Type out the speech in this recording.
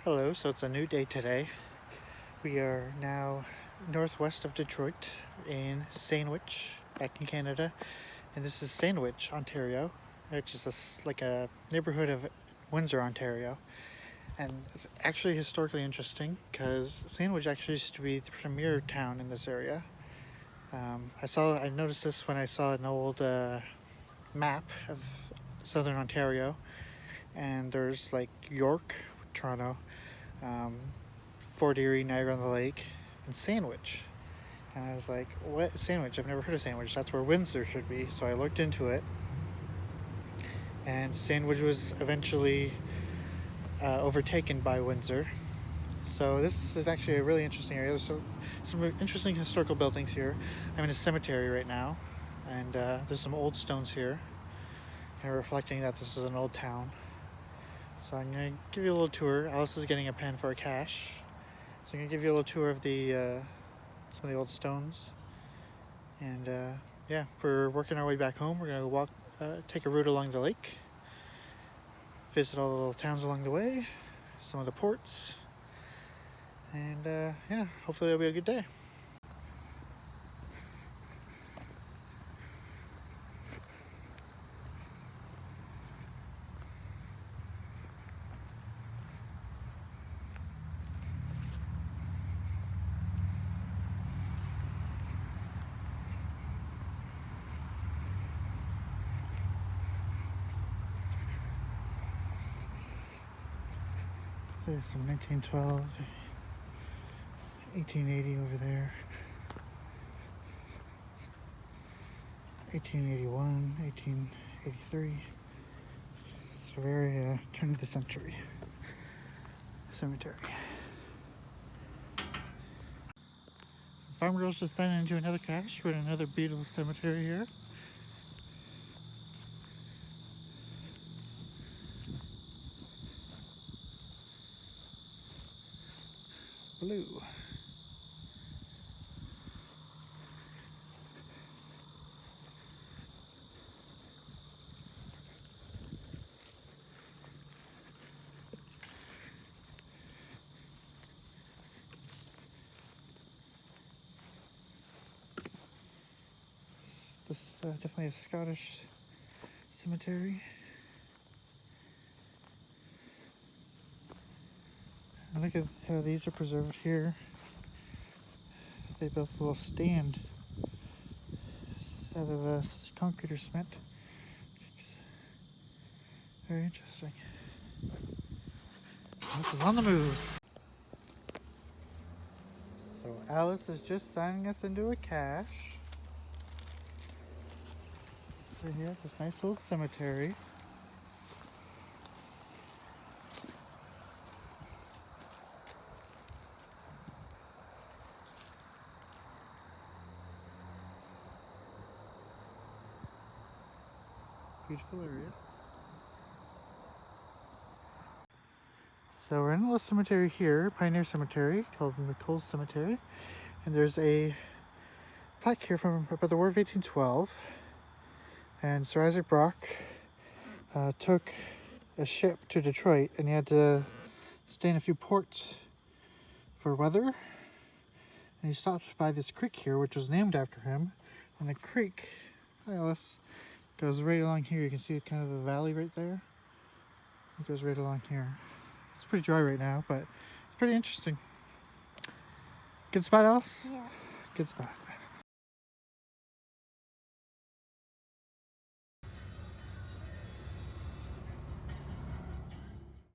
Hello, so it's a new day today. We are now northwest of Detroit in Sandwich, back in Canada. And this is Sandwich, Ontario, which is like a neighborhood of Windsor, Ontario. And it's actually historically interesting because Sandwich actually used to be the premier town in this area. I noticed this when I saw an old map of southern Ontario, and there's like York, Toronto, um, Fort Erie, Niagara-on-the-Lake, and Sandwich. And I was like, what? Sandwich? I've never heard of Sandwich. That's where Windsor should be. So I looked into it, and Sandwich was eventually overtaken by Windsor. So this is actually a really interesting area. There's some interesting historical buildings here. I'm in a cemetery right now, and there's some old stones here, kind of reflecting that this is an old town. So I'm going to give you a little tour. Alice is getting a pen for a cache. So I'm going to give you a little tour of some of the old stones. And yeah, we're working our way back home. We're going to take a route along the lake, visit all the little towns along the way, some of the ports, and yeah, hopefully it'll be a good day. There's some 1912, 1880 over there, 1881, 1883. It's a very turn of the century cemetery. Farm Girl's just signing into another cache. We're in another beautiful cemetery here. Blue. This is definitely a Scottish cemetery. And look at how these are preserved here. They built a little stand out of concrete or cement. Very interesting. This is on the move. So Alice is just signing us into a cache. Right here, this nice old cemetery. Beautiful area. So we're in a little cemetery here, Pioneer Cemetery, called McColl's Cemetery. And there's a plaque here from about the War of 1812. And Sir Isaac Brock took a ship to Detroit, and he had to stay in a few ports for weather. And he stopped by this creek here, which was named after him. And the creek, Alice, goes right along here. You can see kind of the valley right there. It goes right along here. It's pretty dry right now, but it's pretty interesting. Good spot, Alice? Yeah. Good spot.